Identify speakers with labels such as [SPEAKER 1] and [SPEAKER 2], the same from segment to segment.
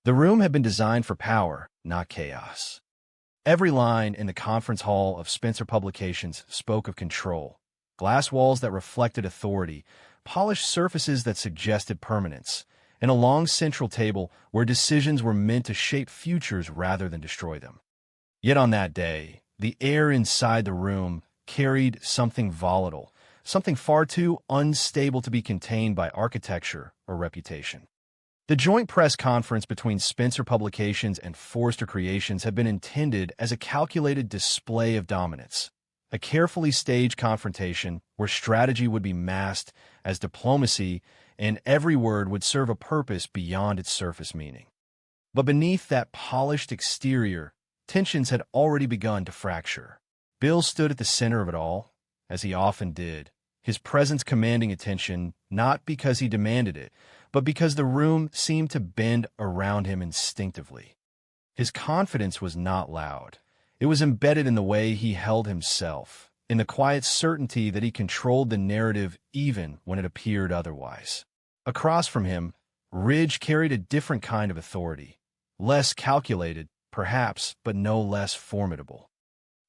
[SPEAKER 1] The room had been designed for power, not chaos. Every line in the conference hall of Spencer Publications spoke of control, glass walls that reflected authority, polished surfaces that suggested permanence, and a long central table where decisions were meant to shape futures rather than destroy them. Yet on that day, the air inside the room carried something volatile, something far too unstable to be contained by architecture or reputation. The joint press conference between Spencer Publications and Forrester Creations had been intended as a calculated display of dominance, a carefully staged confrontation where strategy would be masked as diplomacy and every word would serve a purpose beyond its surface meaning. But beneath that polished exterior, tensions had already begun to fracture. Bill stood at the center of it all, as he often did, his presence commanding attention not because he demanded it, but because the room seemed to bend around him instinctively. His confidence was not loud. It was embedded in the way he held himself, in the quiet certainty that he controlled the narrative even when it appeared otherwise. Across from him, Ridge carried a different kind of authority, less calculated, perhaps, but no less formidable.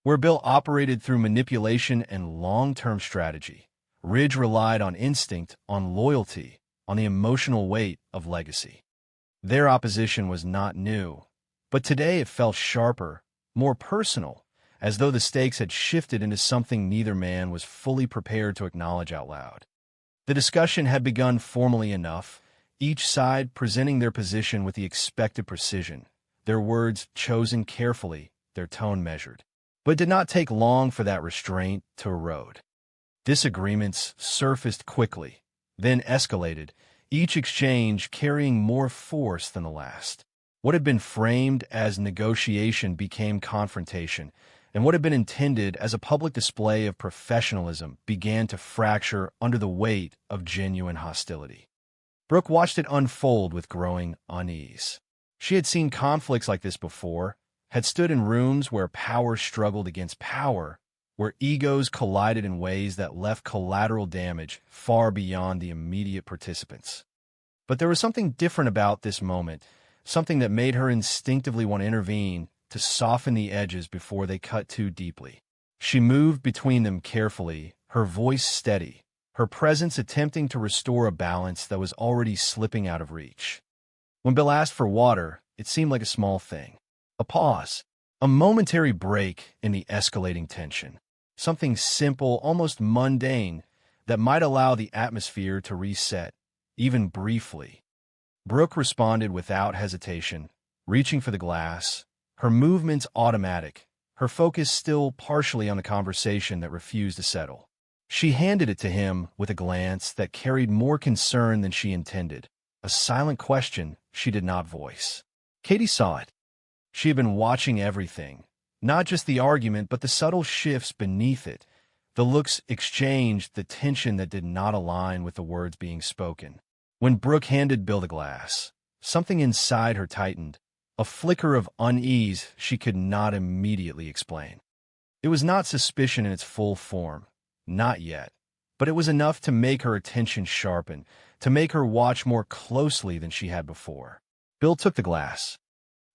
[SPEAKER 1] Where Bill operated through manipulation and long-term strategy, Ridge relied on instinct, on loyalty, on the emotional weight of legacy. Their opposition was not new, but today it felt sharper, more personal, as though the stakes had shifted into something neither man was fully prepared to acknowledge out loud. The discussion had begun formally enough, each side presenting their position with the expected precision, their words chosen carefully, their tone measured. But it did not take long for that restraint to erode. Disagreements surfaced quickly, then escalated, each exchange carrying more force than the last. What had been framed as negotiation became confrontation, and what had been intended as a public display of professionalism began to fracture under the weight of genuine hostility. Brooke watched it unfold with growing unease. She had seen conflicts like this before, had stood in rooms where power struggled against power, where egos collided in ways that left collateral damage far beyond the immediate participants. But there was something different about this moment, something that made her instinctively want to intervene, to soften the edges before they cut too deeply. She moved between them carefully, her voice steady, her presence attempting to restore a balance that was already slipping out of reach. When Bill asked for water, it seemed like a small thing. A pause, a momentary break in the escalating tension. Something simple, almost mundane, that might allow the atmosphere to reset, even briefly. Brooke responded without hesitation, reaching for the glass, her movements automatic, her focus still partially on the conversation that refused to settle. She handed it to him with a glance that carried more concern than she intended, a silent question she did not voice. Katie saw it. She had been watching everything, not just the argument, but the subtle shifts beneath it, the looks exchanged, the tension that did not align with the words being spoken. When Brooke handed Bill the glass, something inside her tightened, a flicker of unease she could not immediately explain. It was not suspicion in its full form, not yet, but it was enough to make her attention sharpen, to make her watch more closely than she had before. Bill took the glass.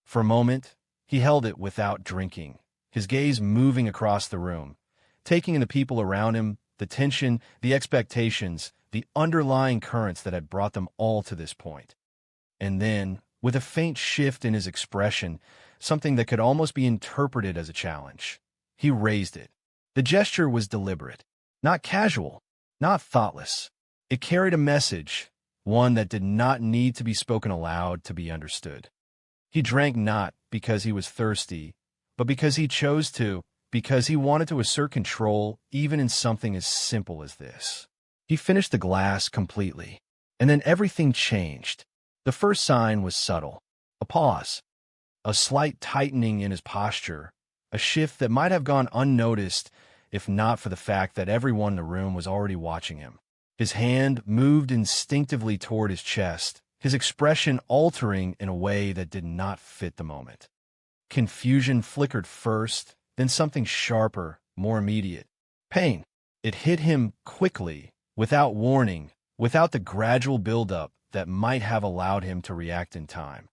[SPEAKER 1] For a moment, he held it without drinking, his gaze moving across the room, taking in the people around him, the tension, the expectations, the underlying currents that had brought them all to this point. And then, with a faint shift in his expression, something that could almost be interpreted as a challenge, he raised it. The gesture was deliberate, not casual, not thoughtless. It carried a message, one that did not need to be spoken aloud to be understood. He drank not because he was thirsty, but because he chose to, because he wanted to assert control even in something as simple as this. He finished the glass completely, and then everything changed. The first sign was subtle, a pause, a slight tightening in his posture, a shift that might have gone unnoticed if not for the fact that everyone in the room was already watching him. His hand moved instinctively toward his chest, his expression altering in a way that did not fit the moment. Confusion flickered first, then something sharper, more immediate. Pain. It hit him quickly, without warning, without the gradual buildup that might have allowed him to react in time.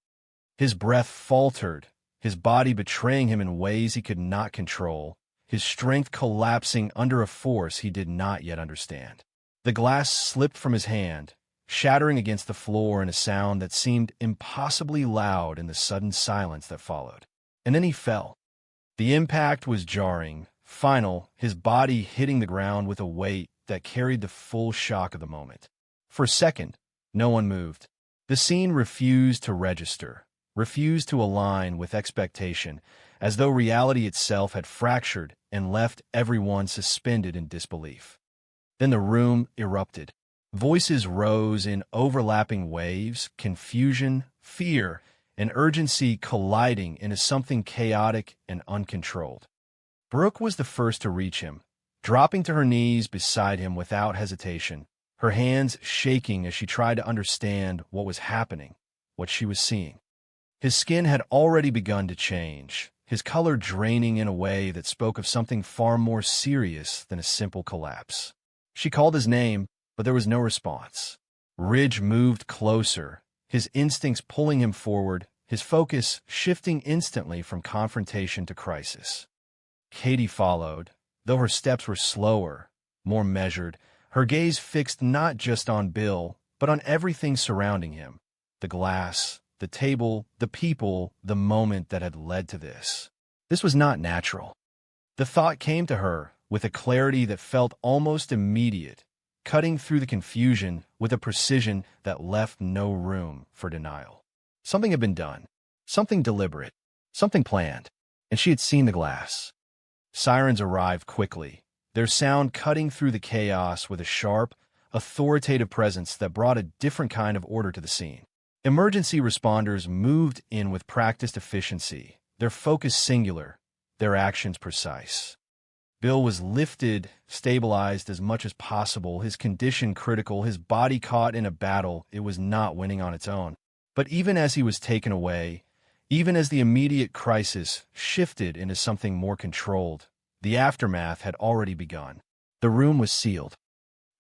[SPEAKER 1] His breath faltered, his body betraying him in ways he could not control, his strength collapsing under a force he did not yet understand. The glass slipped from his hand, shattering against the floor in a sound that seemed impossibly loud in the sudden silence that followed. And then he fell. The impact was jarring, final, his body hitting the ground with a weight that carried the full shock of the moment. For a second, no one moved. The scene refused to register, refused to align with expectation, as though reality itself had fractured and left everyone suspended in disbelief. Then the room erupted. Voices rose in overlapping waves, confusion, fear, and urgency colliding into something chaotic and uncontrolled. Brooke was the first to reach him, dropping to her knees beside him without hesitation, her hands shaking as she tried to understand what was happening, what she was seeing. His skin had already begun to change, his color draining in a way that spoke of something far more serious than a simple collapse. She called his name, but there was no response. Ridge moved closer, his instincts pulling him forward, his focus shifting instantly from confrontation to crisis. Katie followed, though her steps were slower, more measured, her gaze fixed not just on Bill, but on everything surrounding him. The glass, the table, the people, the moment that had led to this. This was not natural. The thought came to her with a clarity that felt almost immediate, cutting through the confusion with a precision that left no room for denial. Something had been done, something deliberate, something planned, and she had seen the glass. Sirens arrived quickly, their sound cutting through the chaos with a sharp, authoritative presence that brought a different kind of order to the scene. Emergency responders moved in with practiced efficiency, their focus singular, their actions precise. Bill was lifted, stabilized as much as possible, his condition critical, his body caught in a battle it was not winning on its own. But even as he was taken away, even as the immediate crisis shifted into something more controlled, the aftermath had already begun. The room was sealed.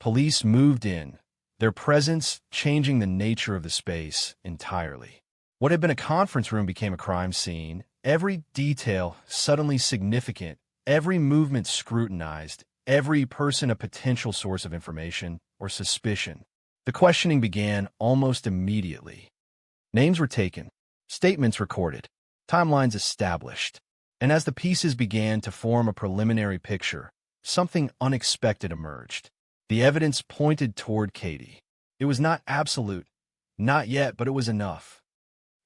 [SPEAKER 1] Police moved in, their presence changing the nature of the space entirely. What had been a conference room became a crime scene, every detail suddenly significant, every movement scrutinized, every person a potential source of information or suspicion. The questioning began almost immediately. Names were taken, statements recorded, timelines established, and as the pieces began to form a preliminary picture, something unexpected emerged. The evidence pointed toward Katie. It was not absolute, not yet, but it was enough.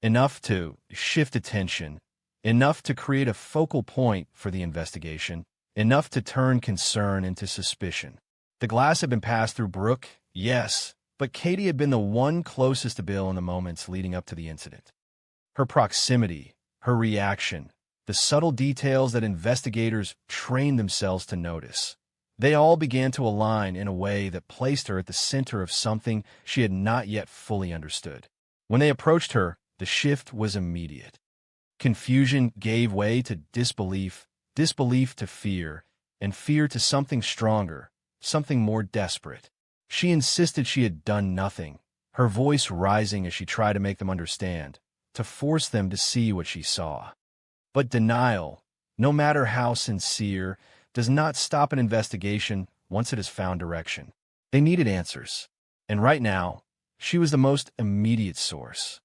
[SPEAKER 1] Enough to shift attention, enough to create a focal point for the investigation, enough to turn concern into suspicion. The glass had been passed through Brooke, yes, but Katie had been the one closest to Bill in the moments leading up to the incident. Her proximity, her reaction, the subtle details that investigators trained themselves to notice. They all began to align in a way that placed her at the center of something she had not yet fully understood. When they approached her, the shift was immediate. Confusion gave way to disbelief, disbelief to fear, and fear to something stronger, something more desperate. She insisted she had done nothing, her voice rising as she tried to make them understand, to force them to see what she saw. But denial, no matter how sincere, does not stop an investigation once it has found direction. They needed answers, and right now, she was the most immediate source.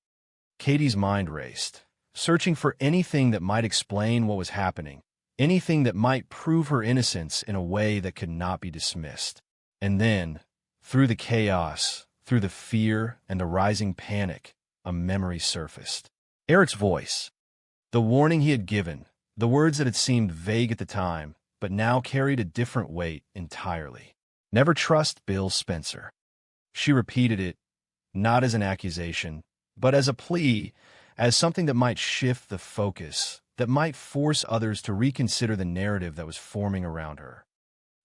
[SPEAKER 1] Katie's mind raced, searching for anything that might explain what was happening, anything that might prove her innocence in a way that could not be dismissed. And then, through the chaos, through the fear and the rising panic, a memory surfaced. Eric's voice. The warning he had given, the words that had seemed vague at the time, but now carried a different weight entirely. Never trust Bill Spencer. She repeated it, not as an accusation, but as a plea, as something that might shift the focus, that might force others to reconsider the narrative that was forming around her.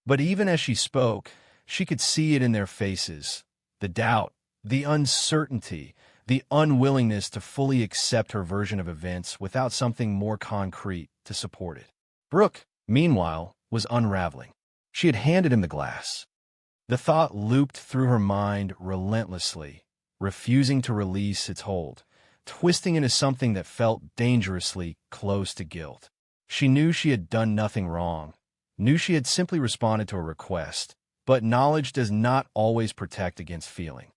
[SPEAKER 1] But even as she spoke, she could see it in their faces, the doubt, the uncertainty, the unwillingness to fully accept her version of events without something more concrete to support it. Brooke, meanwhile, was unraveling. She had handed him the glass. The thought looped through her mind relentlessly, refusing to release its hold. twisting into something that felt dangerously close to guilt. She knew she had done nothing wrong, knew she had simply responded to a request, but knowledge does not always protect against feeling.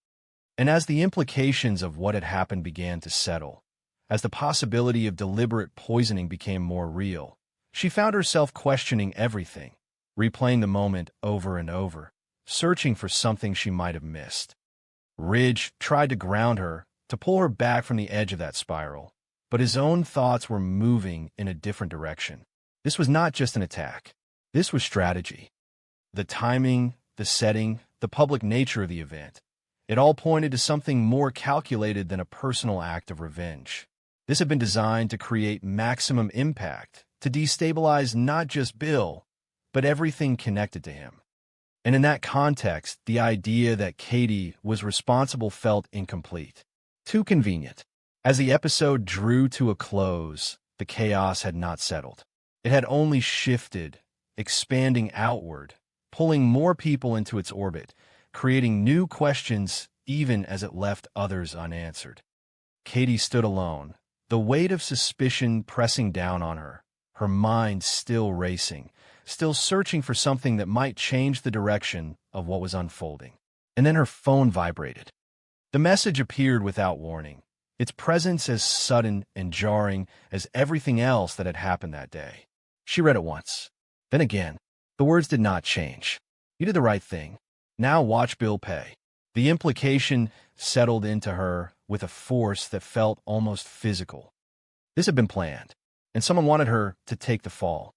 [SPEAKER 1] And as the implications of what had happened began to settle, as the possibility of deliberate poisoning became more real, she found herself questioning everything, replaying the moment over and over, searching for something she might have missed. Ridge tried to ground her, to pull her back from the edge of that spiral, but his own thoughts were moving in a different direction. This was not just an attack. This was strategy. The timing, the setting, the public nature of the event, it all pointed to something more calculated than a personal act of revenge. This had been designed to create maximum impact, to destabilize not just Bill, but everything connected to him. And in that context, the idea that Katie was responsible felt incomplete. Too convenient. As the episode drew to a close, the chaos had not settled. It had only shifted, expanding outward, pulling more people into its orbit, creating new questions even as it left others unanswered. Katie stood alone, the weight of suspicion pressing down on her, her mind still racing, still searching for something that might change the direction of what was unfolding. And then her phone vibrated. The message appeared without warning, its presence as sudden and jarring as everything else that had happened that day. She read it once. Then again. The words did not change. You did the right thing. Now watch Bill pay. The implication settled into her with a force that felt almost physical. This had been planned, and someone wanted her to take the fall.